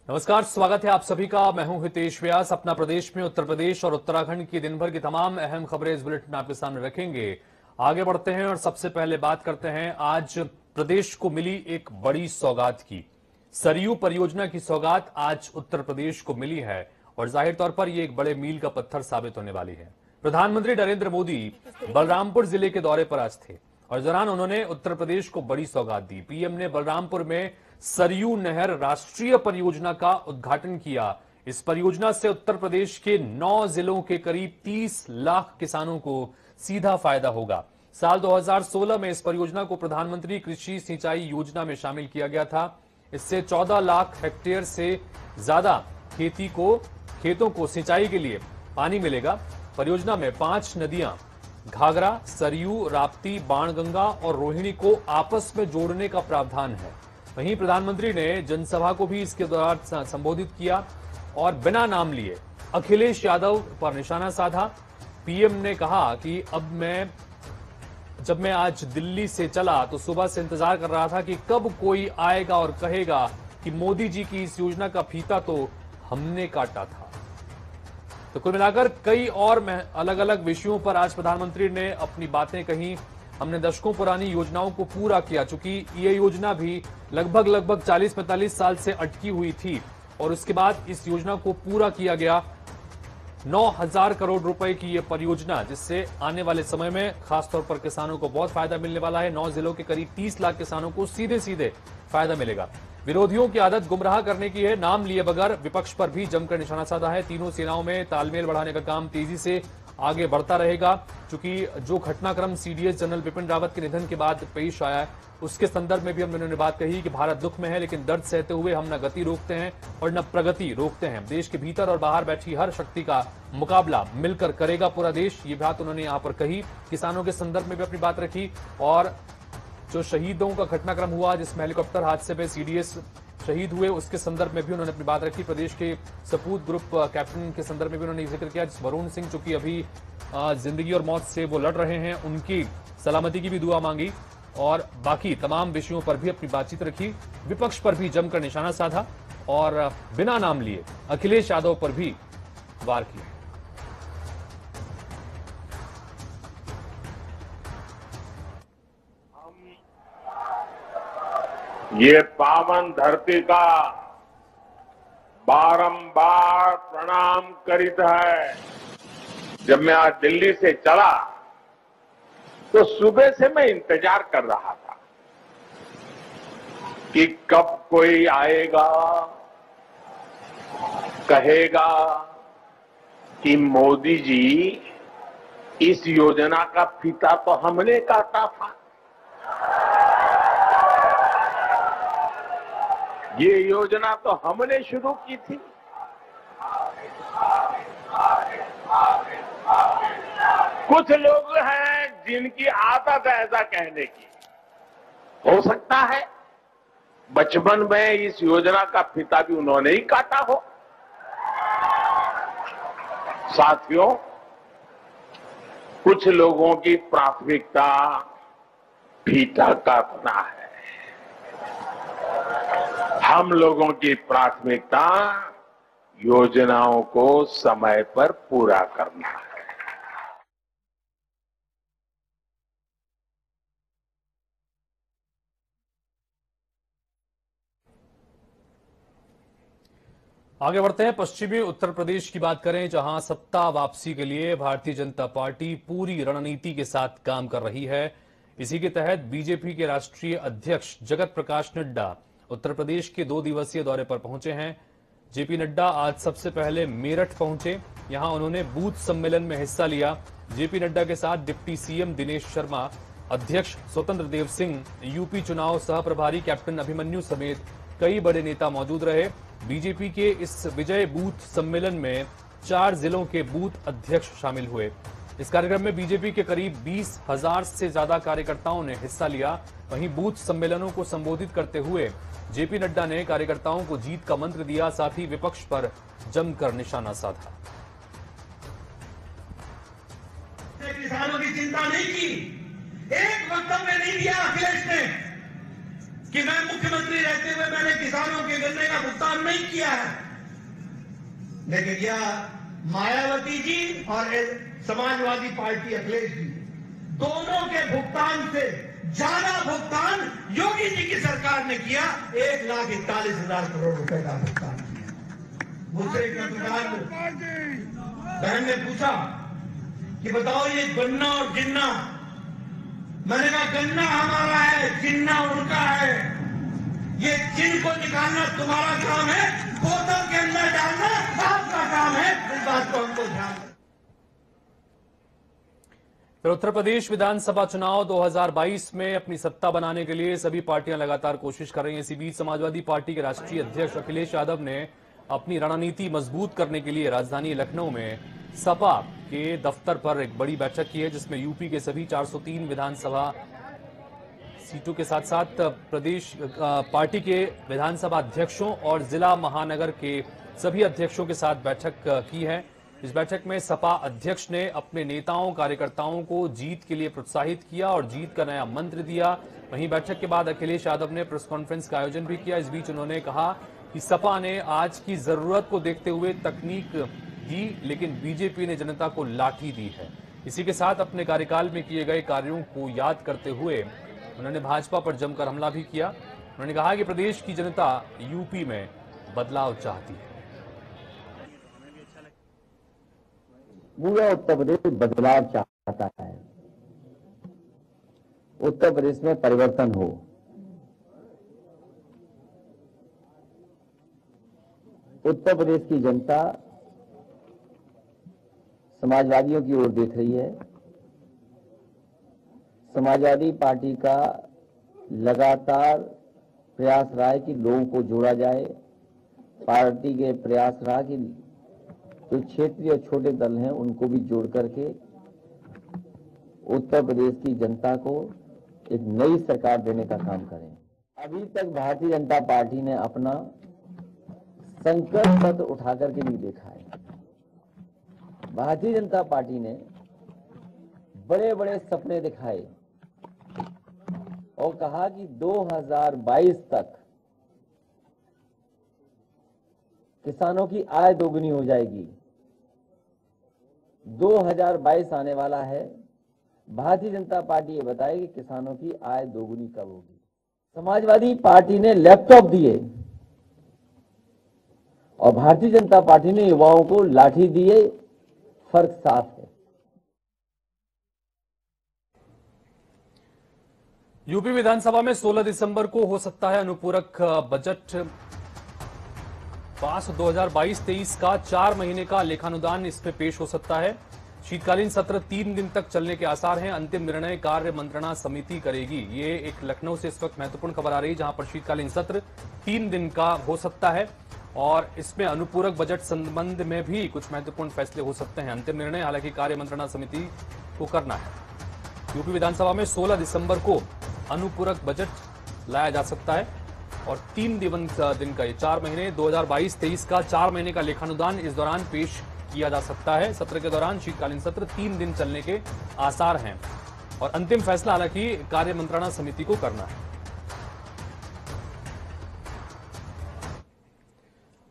नमस्कार, स्वागत है आप सभी का। मैं हूं हितेश व्यास। अपना प्रदेश में उत्तर प्रदेश और उत्तराखंड की दिन भर की तमाम अहम खबरें इस बुलेटिन में आपके सामने रखेंगे। आगे बढ़ते हैं और सबसे पहले बात करते हैं आज प्रदेश को मिली एक बड़ी सौगात की। सरयू परियोजना की सौगात आज उत्तर प्रदेश को मिली है और जाहिर तौर पर यह एक बड़े मील का पत्थर साबित होने वाली है। प्रधानमंत्री नरेंद्र मोदी बलरामपुर जिले के दौरे पर आज थे और दौरान उन्होंने उत्तर प्रदेश को बड़ी सौगात दी। पीएम ने बलरामपुर में सरयू नहर राष्ट्रीय परियोजना का उद्घाटन किया। इस परियोजना से उत्तर प्रदेश के 9 जिलों के करीब 30 लाख किसानों को सीधा फायदा होगा। साल 2016 में इस परियोजना को प्रधानमंत्री कृषि सिंचाई योजना में शामिल किया गया था। इससे 14 लाख हेक्टेयर से ज्यादा खेतों को सिंचाई के लिए पानी मिलेगा। परियोजना में 5 नदियां घाघरा, सरयू, राप्ती, बाणगंगा और रोहिणी को आपस में जोड़ने का प्रावधान है। वहीं प्रधानमंत्री ने जनसभा को भी इसके दौरान संबोधित किया और बिना नाम लिए अखिलेश यादव पर निशाना साधा। पीएम ने कहा कि जब मैं आज दिल्ली से चला तो सुबह से इंतजार कर रहा था कि कब कोई आएगा और कहेगा कि मोदी जी की इस योजना का फीता तो हमने काटा था। तो कुल मिलाकर कई और अलग अलग विषयों पर आज प्रधानमंत्री ने अपनी बातें कही। हमने दशकों पुरानी योजनाओं को पूरा किया, चूंकि ये योजना भी लगभग 40-45 साल से अटकी हुई थी और उसके बाद इस योजना को पूरा किया गया। 9,000 करोड़ रुपए की ये परियोजना, जिससे आने वाले समय में खासतौर पर किसानों को बहुत फायदा मिलने वाला है। 9 जिलों के करीब 30 लाख किसानों को सीधे सीधे फायदा मिलेगा। विरोधियों की आदत गुमराह करने की है, नाम लिए बगैर विपक्ष पर भी जमकर निशाना साधा है। तीनों सेनाओं में तालमेल बढ़ाने का काम तेजी से आगे बढ़ता रहेगा, क्योंकि जो घटनाक्रम सीडीएस जनरल बिपिन रावत के निधन के बाद पेश आया है, उसके संदर्भ में भी हम लोगों ने बात कही कि भारत दुख में है, लेकिन दर्द सहते हुए हम न गति रोकते हैं और न प्रगति रोकते हैं। देश के भीतर और बाहर बैठी हर शक्ति का मुकाबला मिलकर करेगा पूरा देश। ये बात उन्होंने यहां पर कही। किसानों के संदर्भ में भी अपनी बात रखी और जो शहीदों का घटनाक्रम हुआ, जिसमें हेलीकॉप्टर हादसे में सीडीएस शहीद हुए, उसके संदर्भ में भी उन्होंने अपनी बात रखी। प्रदेश के सपूत ग्रुप कैप्टन के संदर्भ में भी उन्होंने जिक्र किया। वरुण सिंह, जो कि अभी जिंदगी और मौत से वो लड़ रहे हैं, उनकी सलामती की भी दुआ मांगी और बाकी तमाम विषयों पर भी अपनी बातचीत रखी। विपक्ष पर भी जमकर निशाना साधा और बिना नाम लिए अखिलेश यादव पर भी वार किया। ये पावन धरती का बारंबार प्रणाम करित है। जब मैं आज दिल्ली से चला तो सुबह से मैं इंतजार कर रहा था कि कब कोई आएगा, कहेगा कि मोदी जी इस योजना का फीता तो हमने काटा था। ये योजना तो हमने शुरू की थी। कुछ लोग हैं जिनकी आदत है ऐसा कहने की। हो सकता है बचपन में इस योजना का फीता भी उन्होंने ही काटा हो। साथियों, कुछ लोगों की प्राथमिकता फीता काटना है, हम लोगों की प्राथमिकता योजनाओं को समय पर पूरा करना है। आगे बढ़ते हैं। पश्चिमी उत्तर प्रदेश की बात करें, जहां सत्ता वापसी के लिए भारतीय जनता पार्टी पूरी रणनीति के साथ काम कर रही है। इसी के तहत बीजेपी के राष्ट्रीय अध्यक्ष जगत प्रकाश नड्डा उत्तर प्रदेश के 2 दिवसीय दौरे पर पहुंचे हैं। जेपी नड्डा आज सबसे पहले मेरठ पहुंचे। यहां उन्होंने बूथ सम्मेलन में हिस्सा लिया। जेपी नड्डा के साथ डिप्टी सीएम दिनेश शर्मा, अध्यक्ष स्वतंत्र देव सिंह, यूपी चुनाव सह प्रभारी कैप्टन अभिमन्यु समेत कई बड़े नेता मौजूद रहे। बीजेपी के इस विजय बूथ सम्मेलन में 4 जिलों के बूथ अध्यक्ष शामिल हुए। इस कार्यक्रम में बीजेपी के करीब 20,000 से ज्यादा कार्यकर्ताओं ने हिस्सा लिया। वहीं बूथ सम्मेलनों को संबोधित करते हुए जेपी नड्डा ने कार्यकर्ताओं को जीत का मंत्र दिया, साथ ही विपक्ष पर जमकर निशाना साधा। किसानों की चिंता नहीं की, एक वक्तव्य नहीं दिया अखिलेश ने। कि मैं मुख्यमंत्री रहते हुए मैंने किसानों के गन्ने का भुगतान नहीं किया है, लेकिन यह मायावती जी और समाजवादी पार्टी अखिलेश जी दोनों के भुगतान से ज्यादा भुगतान योगी जी की सरकार ने किया। 1,41,000 करोड़ रुपए का भुगतान किया। मुझसे एक पत्रकार बहन ने पूछा कि बताओ ये गन्ना और जिन्ना, मैंने कहा गन्ना हमारा है, जिन्ना उनका है। ये जिन को निकालना तुम्हारा काम है, बोतल के अंदर डालना आपका काम है। इस बात को हमको ध्यान रखना। फिर उत्तर प्रदेश विधानसभा चुनाव 2022 में अपनी सत्ता बनाने के लिए सभी पार्टियां लगातार कोशिश कर रही हैं। इसी बीच समाजवादी पार्टी के राष्ट्रीय अध्यक्ष अखिलेश यादव ने अपनी रणनीति मजबूत करने के लिए राजधानी लखनऊ में सपा के दफ्तर पर एक बड़ी बैठक की है, जिसमें यूपी के सभी 403 विधानसभा सीटों के साथ साथ प्रदेश पार्टी के विधानसभा अध्यक्षों और जिला महानगर के सभी अध्यक्षों के साथ बैठक की है। इस बैठक में सपा अध्यक्ष ने अपने नेताओं कार्यकर्ताओं को जीत के लिए प्रोत्साहित किया और जीत का नया मंत्र दिया। वहीं बैठक के बाद अखिलेश यादव ने प्रेस कॉन्फ्रेंस का आयोजन भी किया। इस बीच उन्होंने कहा कि सपा ने आज की जरूरत को देखते हुए तकनीक दी, लेकिन बीजेपी ने जनता को लाठी दी है। इसी के साथ अपने कार्यकाल में किए गए कार्यों को याद करते हुए उन्होंने भाजपा पर जमकर हमला भी किया। उन्होंने कहा कि प्रदेश की जनता यूपी में बदलाव चाहती है। पूरा उत्तर प्रदेश बदलाव चाहता है, उत्तर प्रदेश में परिवर्तन हो। उत्तर प्रदेश की जनता समाजवादियों की ओर देख रही है। समाजवादी पार्टी का लगातार प्रयास रहा है कि लोगों को जोड़ा जाए। पार्टी के प्रयास रहा कि जो क्षेत्रीय और छोटे दल हैं उनको भी जोड़ करके उत्तर प्रदेश की जनता को एक नई सरकार देने का काम करें। अभी तक भारतीय जनता पार्टी ने अपना संकल्प पत्र उठा करके नहीं देखा है। भारतीय जनता पार्टी ने बड़े बड़े सपने दिखाए और कहा कि 2022 तक किसानों की आय दोगुनी हो जाएगी। 2022 आने वाला है, भारतीय जनता पार्टी ये बताए कि किसानों की आय दोगुनी कब होगी। समाजवादी पार्टी ने लैपटॉप दिए और भारतीय जनता पार्टी ने युवाओं को लाठी दिए। फर्क साफ है। यूपी विधानसभा में 16 दिसंबर को हो सकता है अनुपूरक बजट पास। 2022-23 का 4 महीने का लेखानुदान इसमें पेश हो सकता है। शीतकालीन सत्र 3 दिन तक चलने के आसार हैं। अंतिम निर्णय कार्य मंत्रणा समिति करेगी। ये एक लखनऊ से इस वक्त महत्वपूर्ण खबर आ रही है, जहां पर शीतकालीन सत्र 3 दिन का हो सकता है और इसमें अनुपूरक बजट संबंध में भी कुछ महत्वपूर्ण फैसले हो सकते हैं। अंतिम निर्णय हालांकि कार्य मंत्रणा समिति को करना है। यूपी विधानसभा में 16 दिसंबर को अनुपूरक बजट लाया जा सकता है और 3 दिन का ये 4 महीने 2022-23 का 4 महीने का लेखानुदान इस दौरान पेश किया जा सकता है। सत्र के दौरान शीतकालीन सत्र 3 दिन चलने के आसार हैं और अंतिम फैसला हालांकि कार्य मंत्रणा समिति को करना है।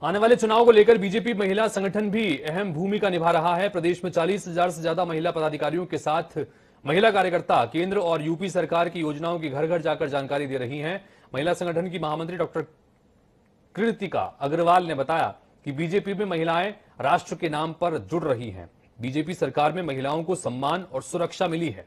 आने वाले चुनाव को लेकर बीजेपी महिला संगठन भी अहम भूमिका निभा रहा है। प्रदेश में 40,000 से ज्यादा महिला पदाधिकारियों के साथ महिला कार्यकर्ता केंद्र और यूपी सरकार की योजनाओं की घर घर जाकर जानकारी दे रही हैं। महिला संगठन की महामंत्री डॉक्टर कृतिका अग्रवाल ने बताया कि बीजेपी में महिलाएं राष्ट्र के नाम पर जुड़ रही हैं। बीजेपी सरकार में महिलाओं को सम्मान और सुरक्षा मिली है।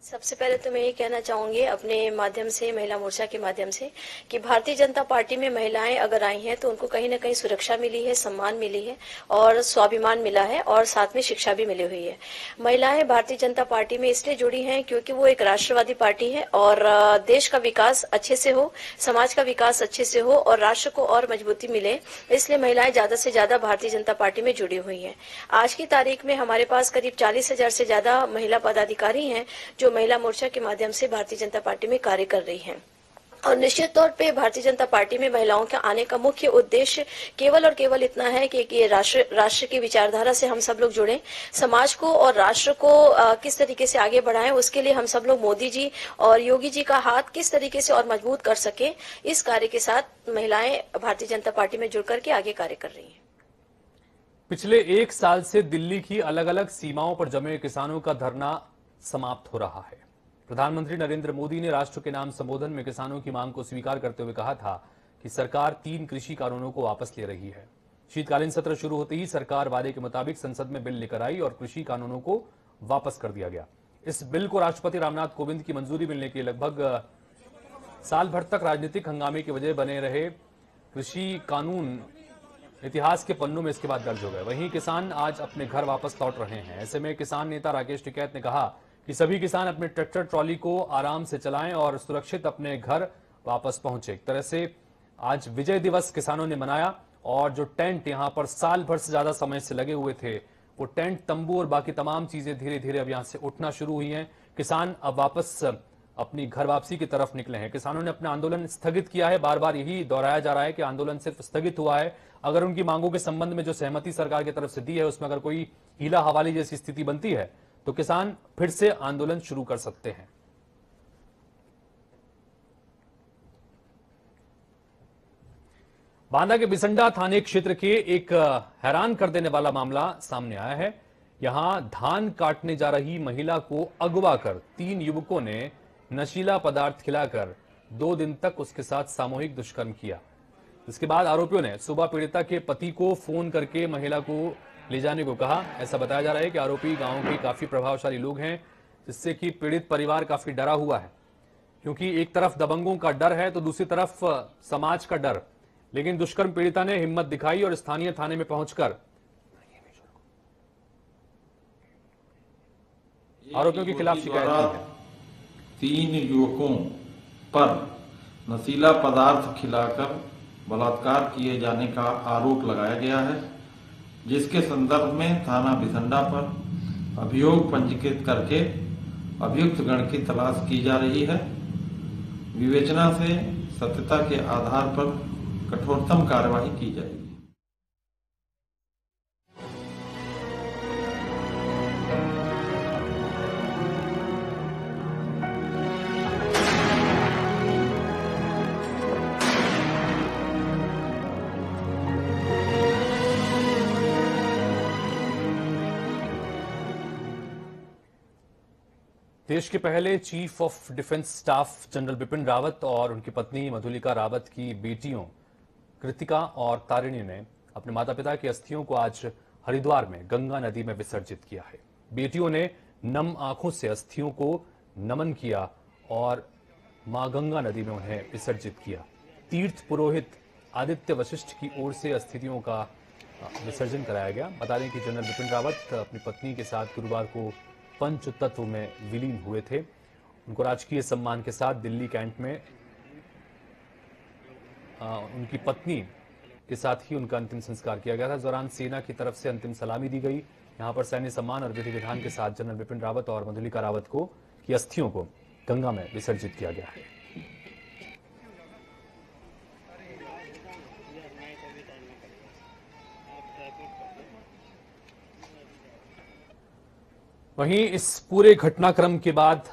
सबसे पहले तो मैं ये कहना चाहूंगी अपने माध्यम से, महिला मोर्चा के माध्यम से, कि भारतीय जनता पार्टी में महिलाएं अगर आई हैं तो उनको कहीं ना कहीं सुरक्षा मिली है, सम्मान मिली है और स्वाभिमान मिला है और साथ में शिक्षा भी मिली हुई है। महिलाएं भारतीय जनता पार्टी में इसलिए जुड़ी हैं क्योंकि वो एक राष्ट्रवादी पार्टी है और देश का विकास अच्छे से हो, समाज का विकास अच्छे से हो और राष्ट्र को और मजबूती मिले, इसलिए महिलाएं ज्यादा से ज्यादा भारतीय जनता पार्टी में जुड़ी हुई हैं। आज की तारीख में हमारे पास करीब 40,000 से ज्यादा महिला पदाधिकारी हैं जो महिला मोर्चा के माध्यम से भारतीय जनता पार्टी में कार्य कर रही हैं। और निश्चित तौर पे भारतीय जनता पार्टी में महिलाओं के आने का मुख्य उद्देश्य केवल और केवल इतना है कि ये राष्ट्र की विचारधारा से हम सब लोग जुड़ें, समाज को और राष्ट्र को किस तरीके से आगे बढ़ाएं, उसके लिए हम सब लोग मोदी जी और योगी जी का हाथ किस तरीके से और मजबूत कर सकें, इस कार्य के साथ महिलाएं भारतीय जनता पार्टी में जुड़ करके आगे कार्य कर रही हैं। पिछले 1 साल से दिल्ली की अलग अलग सीमाओं पर जमे किसानों का धरना समाप्त हो रहा है। प्रधानमंत्री नरेंद्र मोदी ने राष्ट्र के नाम संबोधन में किसानों की मांग को स्वीकार करते हुए कहा था कि सरकार 3 कृषि कानूनों को वापस ले रही है। शीतकालीन सत्र शुरू होते ही सरकार वादे के मुताबिक संसद में बिल लेकर आई और कृषि कानूनों को वापस कर दिया गया। इस बिल को राष्ट्रपति रामनाथ कोविंद की मंजूरी मिलने के लगभग साल भर तक राजनीतिक हंगामे की वजह बने रहे कृषि कानून इतिहास के पन्नों में इसके बाद दर्ज हो गए। वहीं किसान आज अपने घर वापस लौट रहे हैं। ऐसे में किसान नेता राकेश टिकैत ने कहा कि सभी किसान अपने ट्रैक्टर ट्रॉली को आराम से चलाएं और सुरक्षित अपने घर वापस पहुंचे। एक तरह से आज विजय दिवस किसानों ने मनाया और जो टेंट यहां पर साल भर से ज्यादा समय से लगे हुए थे, वो टेंट, तंबू और बाकी तमाम चीजें धीरे धीरे अब यहां से उठना शुरू हुई हैं। किसान अब वापस अपनी घर वापसी की तरफ निकले हैं। किसानों ने अपना आंदोलन स्थगित किया है। बार बार यही दोहराया जा रहा है कि आंदोलन सिर्फ स्थगित हुआ है। अगर उनकी मांगों के संबंध में जो सहमति सरकार की तरफ से दी है उसमें अगर कोई हीला हवाली जैसी स्थिति बनती है तो किसान फिर से आंदोलन शुरू कर सकते हैं। बांदा के बिसंडा थाने क्षेत्र के एक हैरान कर देने वाला मामला सामने आया है। यहां धान काटने जा रही महिला को अगवा कर 3 युवकों ने नशीला पदार्थ खिलाकर 2 दिन तक उसके साथ सामूहिक दुष्कर्म किया। इसके बाद आरोपियों ने सुबह पीड़िता के पति को फोन करके महिला को ले जाने को कहा। ऐसा बताया जा रहा है कि आरोपी गांव के काफी प्रभावशाली लोग हैं, जिससे कि पीड़ित परिवार काफी डरा हुआ है, क्योंकि एक तरफ दबंगों का डर है तो दूसरी तरफ समाज का डर। लेकिन दुष्कर्म पीड़िता ने हिम्मत दिखाई और स्थानीय थाने में पहुंचकर आरोपियों के खिलाफ शिकायत की है। 3 युवकों पर नशीला पदार्थ खिलाकर बलात्कार किए जाने का आरोप लगाया गया है, जिसके संदर्भ में थाना बिसंडा पर अभियोग पंजीकृत करके अभियुक्त गण की तलाश की जा रही है। विवेचना से सत्यता के आधार पर कठोरतम कार्रवाई की जाएगी। देश के पहले chief of defence staff general Bipin Rawat और उनकी पत्नी मधुलिका रावत की बेटियों कृतिका और तारिणी ने अपने माता पिता की अस्थियों को आज हरिद्वार में गंगा नदी में विसर्जित किया है। बेटियों ने नम आंखों से अस्थियों को नमन किया और मां गंगा नदी में उन्हें विसर्जित किया। तीर्थ पुरोहित आदित्य वशिष्ठ की ओर से अस्थियों का विसर्जन कराया गया। बता दें कि जनरल बिपिन रावत अपनी पत्नी के साथ गुरुवार को पंच तत्व में विलीन हुए थे। उनको राजकीय सम्मान के साथ दिल्ली कैंट में उनकी पत्नी के साथ ही उनका अंतिम संस्कार किया गया था। इस दौरान सेना की तरफ से अंतिम सलामी दी गई। यहां पर सैन्य सम्मान और विधि विधान के साथ जनरल बिपिन रावत और मधुलिका रावत की अस्थियों को गंगा में विसर्जित किया गया है। वहीं इस पूरे घटनाक्रम के बाद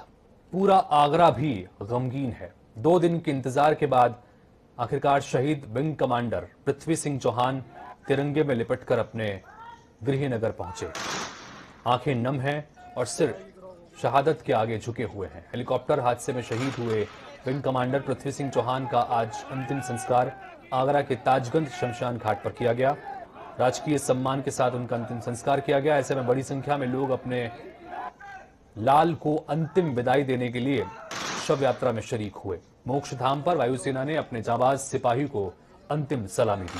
पूरा आगरा भी गमगीन है। 2 दिन के इंतजार के बाद आखिरकार शहीद विंग कमांडर पृथ्वी सिंह चौहान तिरंगे में लिपटकर अपने गृहनगर पहुंचे। आंखें नम हैं और सिर शहादत के आगे झुके हुए हैं। हेलीकॉप्टर हादसे में शहीद हुए विंग कमांडर पृथ्वी सिंह चौहान का आज अंतिम संस्कार आगरा के ताजगंज शमशान घाट पर किया गया। राजकीय सम्मान के साथ उनका अंतिम संस्कार किया गया। ऐसे में बड़ी संख्या में लोग अपने लाल को अंतिम विदाई देने के लिए शव यात्रा में शरीक हुए। मोक्ष धाम पर वायुसेना ने अपने जाबाज सिपाही को अंतिम सलामी दी।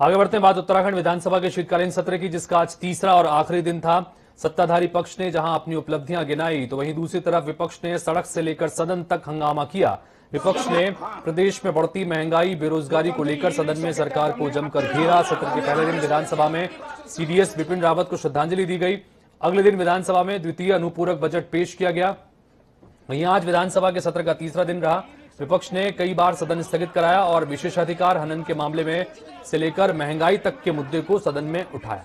आगे बढ़ते हैं, बात उत्तराखंड विधानसभा के शीतकालीन सत्र की, जिसका आज तीसरा और आखिरी दिन था। सत्ताधारी पक्ष ने जहां अपनी उपलब्धियां गिनाई, तो वहीं दूसरी तरफ विपक्ष ने सड़क से लेकर सदन तक हंगामा किया। विपक्ष ने प्रदेश में बढ़ती महंगाई, बेरोजगारी को लेकर सदन में सरकार को जमकर घेरा। सत्र के पहले दिन विधानसभा में सीडीएस बिपिन रावत को श्रद्धांजलि दी गई। अगले दिन विधानसभा में द्वितीय अनुपूरक बजट पेश किया गया। वहीं आज विधानसभा के सत्र का तीसरा दिन रहा। विपक्ष ने कई बार सदन स्थगित कराया और विशेषाधिकार हनन के मामले में से लेकर महंगाई तक के मुद्दे को सदन में उठाया।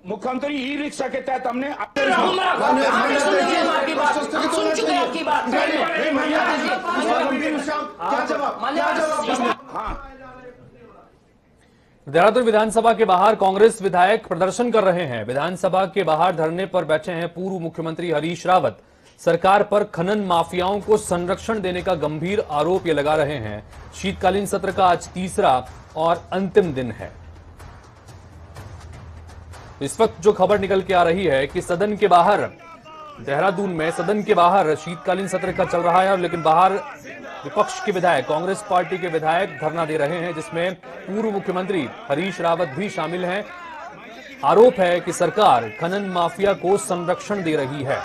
मुख्यमंत्री ई रिक्शा के तहत हमने देहरादून विधानसभा के बाहर कांग्रेस विधायक प्रदर्शन कर रहे हैं। विधानसभा के बाहर धरने पर बैठे हैं पूर्व मुख्यमंत्री हरीश रावत। सरकार पर खनन माफियाओं को संरक्षण देने का गंभीर आरोप ये लगा रहे हैं। शीतकालीन सत्र का आज तीसरा और अंतिम दिन है। इस वक्त जो खबर निकल के आ रही है कि सदन के बाहर, देहरादून में सदन के बाहर शीतकालीन सत्र का चल रहा है, लेकिन बाहर विपक्ष के विधायक, कांग्रेस पार्टी के विधायक धरना दे रहे हैं, जिसमें पूर्व मुख्यमंत्री हरीश रावत भी शामिल हैं। आरोप है कि सरकार खनन माफिया को संरक्षण दे रही है।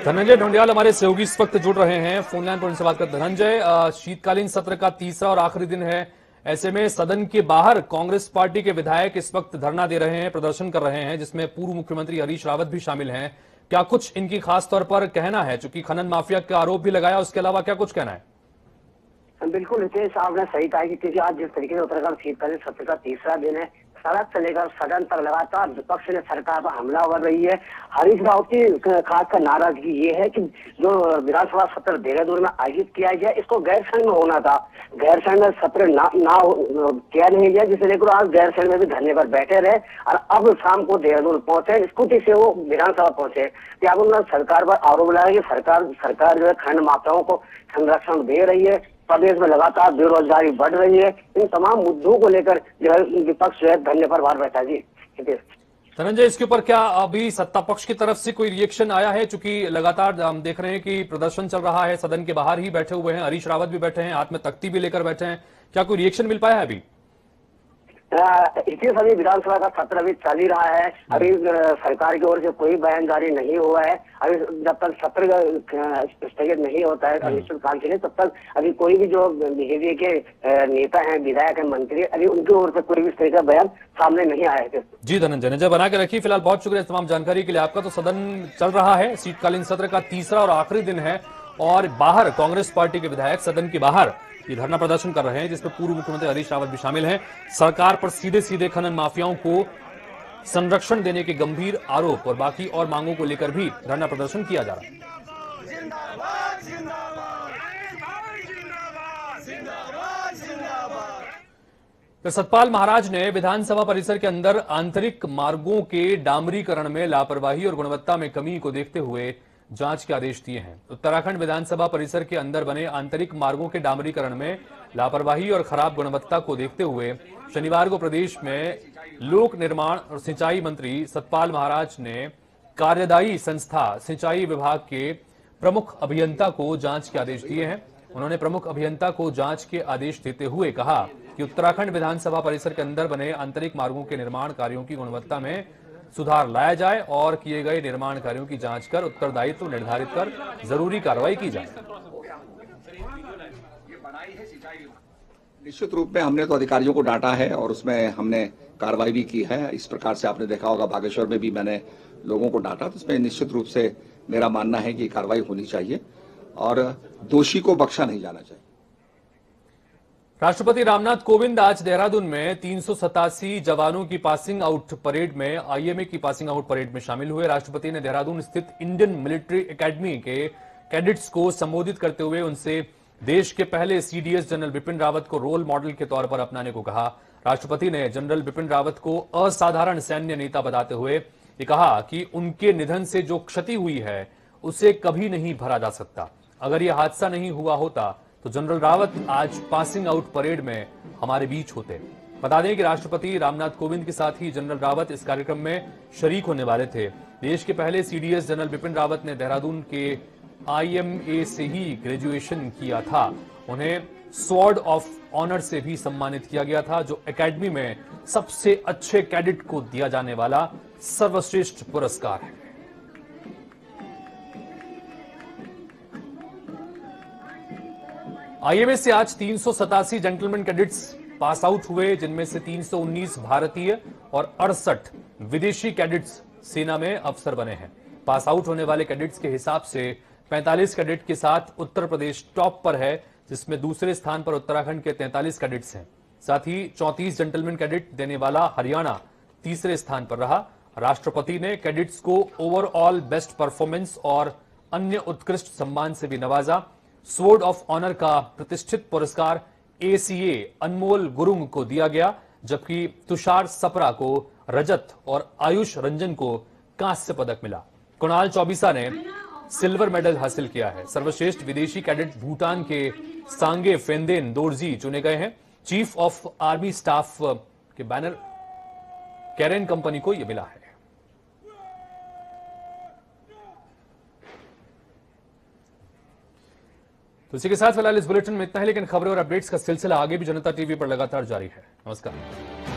धनंजय ढोंडियाल हमारे सहयोगी इस वक्त जुड़ रहे हैं फोन लाइन पर, उनसे बात करते हैं। धनंजय, शीतकालीन सत्र का तीसरा और आखिरी दिन है, ऐसे में सदन के बाहर कांग्रेस पार्टी के विधायक इस वक्त धरना दे रहे हैं, प्रदर्शन कर रहे हैं, जिसमें पूर्व मुख्यमंत्री हरीश रावत भी शामिल हैं। क्या कुछ इनकी खास तौर पर कहना है, चूंकि खनन माफिया का आरोप भी लगाया, उसके अलावा क्या कुछ कहना है? बिल्कुल हितेश, आपने सही कहा कि क्योंकि आज जिस तरीके से उत्तराखंड शीतकालीन सत्र का तीसरा दिन है, सड़क से लेकर सदन तक लगातार विपक्ष ने सरकार पर हमला कर रही है। हरीश रावत की खासकर नाराजगी ये है कि जो विधानसभा सत्र देहरादून में आयोजित किया गया, इसको गैरसैंण में होना था, गैरसैंण में सत्र ना किया नहीं गया, जिसे लेकर आज गैरसैंण में भी धरने पर बैठे रहे और अब शाम को देहरादून पहुंचे, स्कूटी से वो विधानसभा पहुंचे। क्या उन्होंने सरकार पर आरोप लगाया कि सरकार जो है खनन माफियाओं को संरक्षण दे रही है, प्रदेश में लगातार बेरोजगारी बढ़ रही है। इन तमाम मुद्दों को लेकर जो है विपक्ष जो है धरने पर बाहर बैठा। जी धनंजय, इसके ऊपर क्या अभी सत्ता पक्ष की तरफ से कोई रिएक्शन आया है? चूंकि लगातार हम देख रहे हैं कि प्रदर्शन चल रहा है, सदन के बाहर ही बैठे हुए हैं, हरीश रावत भी बैठे हैं, हाथ में तख्ती भी लेकर बैठे हैं, क्या कोई रिएक्शन मिल पाया है अभी? इसी समय विधानसभा का सत्र अभी चल ही रहा है, अभी सरकार की ओर से कोई बयान जारी नहीं हुआ है। अभी जब तक सत्र स्थगित नहीं होता है अनिश्चितकाल के लिए, तब तक अभी कोई भी जो बीजेपी के नेता हैं, विधायक हैं, मंत्री, अभी उनकी ओर से कोई भी इस तरह का बयान सामने नहीं आया है। जी धनंजय, नजर बना के रखिए। फिलहाल बहुत शुक्रिया तमाम जानकारी के लिए आपका। तो सदन चल रहा है, शीतकालीन सत्र का तीसरा और आखिरी दिन है और बाहर कांग्रेस पार्टी के विधायक सदन के बाहर ये धरना प्रदर्शन कर रहे हैं, जिसमें पूर्व मुख्यमंत्री हरीश रावत भी शामिल हैं। सरकार पर सीधे सीधे खनन माफियाओं को संरक्षण देने के गंभीर आरोप और बाकी और मांगों को लेकर भी धरना प्रदर्शन किया जा रहा है। तो सतपाल महाराज ने विधानसभा परिसर के अंदर आंतरिक मार्गों के डामरीकरण में लापरवाही और गुणवत्ता में कमी को देखते हुए जांच के आदेश दिए हैं। उत्तराखंड विधानसभा परिसर के अंदर बने आंतरिक मार्गों के डामरीकरण में लापरवाही और खराब गुणवत्ता को देखते हुए शनिवार को प्रदेश में लोक निर्माण और सिंचाई मंत्री सतपाल महाराज ने कार्यदायी संस्था सिंचाई विभाग के प्रमुख अभियंता को जांच के आदेश दिए हैं। उन्होंने प्रमुख अभियंता को जांच के आदेश देते हुए कहा कि उत्तराखंड विधानसभा परिसर के अंदर बने आंतरिक मार्गों के निर्माण कार्यों की गुणवत्ता में सुधार लाया जाए और किए गए निर्माण कार्यों की जांच कर उत्तरदायित्व निर्धारित कर जरूरी कार्रवाई की जाए। निश्चित रूप में हमने तो अधिकारियों को डांटा है और उसमें हमने कार्रवाई भी की है। इस प्रकार से आपने देखा होगा बागेश्वर में भी मैंने लोगों को डांटा, तो इसमें निश्चित रूप से मेरा मानना है कि कार्रवाई होनी चाहिए और दोषी को बख्शा नहीं जाना चाहिए। राष्ट्रपति रामनाथ कोविंद आज देहरादून में 387 जवानों की पासिंग आउट परेड में आईएमए की पासिंग आउट परेड में शामिल हुए। राष्ट्रपति ने देहरादून स्थित इंडियन मिलिट्री एकेडमी के कैडेट्स को संबोधित करते हुए उनसे देश के पहले सीडीएस जनरल बिपिन रावत को रोल मॉडल के तौर पर अपनाने को कहा। राष्ट्रपति ने जनरल बिपिन रावत को असाधारण सैन्य नेता बताते हुए ये कहा कि उनके निधन से जो क्षति हुई है उसे कभी नहीं भरा जा सकता। अगर यह हादसा नहीं हुआ होता तो जनरल रावत आज पासिंग आउट परेड में हमारे बीच होते। बता दें कि राष्ट्रपति रामनाथ कोविंद के साथ ही जनरल रावत इस कार्यक्रम में शरीक होने वाले थे। देश के पहले सीडीएस जनरल बिपिन रावत ने देहरादून के IMA से ही ग्रेजुएशन किया था। उन्हें स्वॉर्ड ऑफ ऑनर से भी सम्मानित किया गया था, जो एकेडमी में सबसे अच्छे कैडेट को दिया जाने वाला सर्वश्रेष्ठ पुरस्कार है। IMA से आज 387 जेंटलमैन कैडेट्स पास आउट हुए, जिनमें से 319 भारतीय और 68 विदेशी कैडेट्स सेना में अफसर बने हैं। पास आउट होने वाले कैडेट्स के हिसाब से 45 कैडेट के साथ उत्तर प्रदेश टॉप पर है, जिसमें दूसरे स्थान पर उत्तराखंड के 43 कैडेट्स हैं। साथ ही 34 जेंटलमैन कैडेट देने वाला हरियाणा तीसरे स्थान पर रहा। राष्ट्रपति ने कैडेट्स को ओवरऑल बेस्ट परफॉर्मेंस और अन्य उत्कृष्ट सम्मान से भी नवाजा। स्वॉर्ड ऑफ ऑनर का प्रतिष्ठित पुरस्कार ACA अनमोल गुरुंग को दिया गया, जबकि तुषार सप्रा को रजत और आयुष रंजन को कांस्य पदक मिला। कुणाल चौबीसा ने सिल्वर मेडल हासिल किया है। सर्वश्रेष्ठ विदेशी कैडेट भूटान के सांगे फेंदेन दोरजी चुने गए हैं। चीफ ऑफ आर्मी स्टाफ के बैनर कैरेन कंपनी को यह मिला है। तो इसी के साथ फिलहाल इस बुलेटिन में इतना है, लेकिन खबरें और अपडेट्स का सिलसिला आगे भी जनता टीवी पर लगातार जारी है। नमस्कार।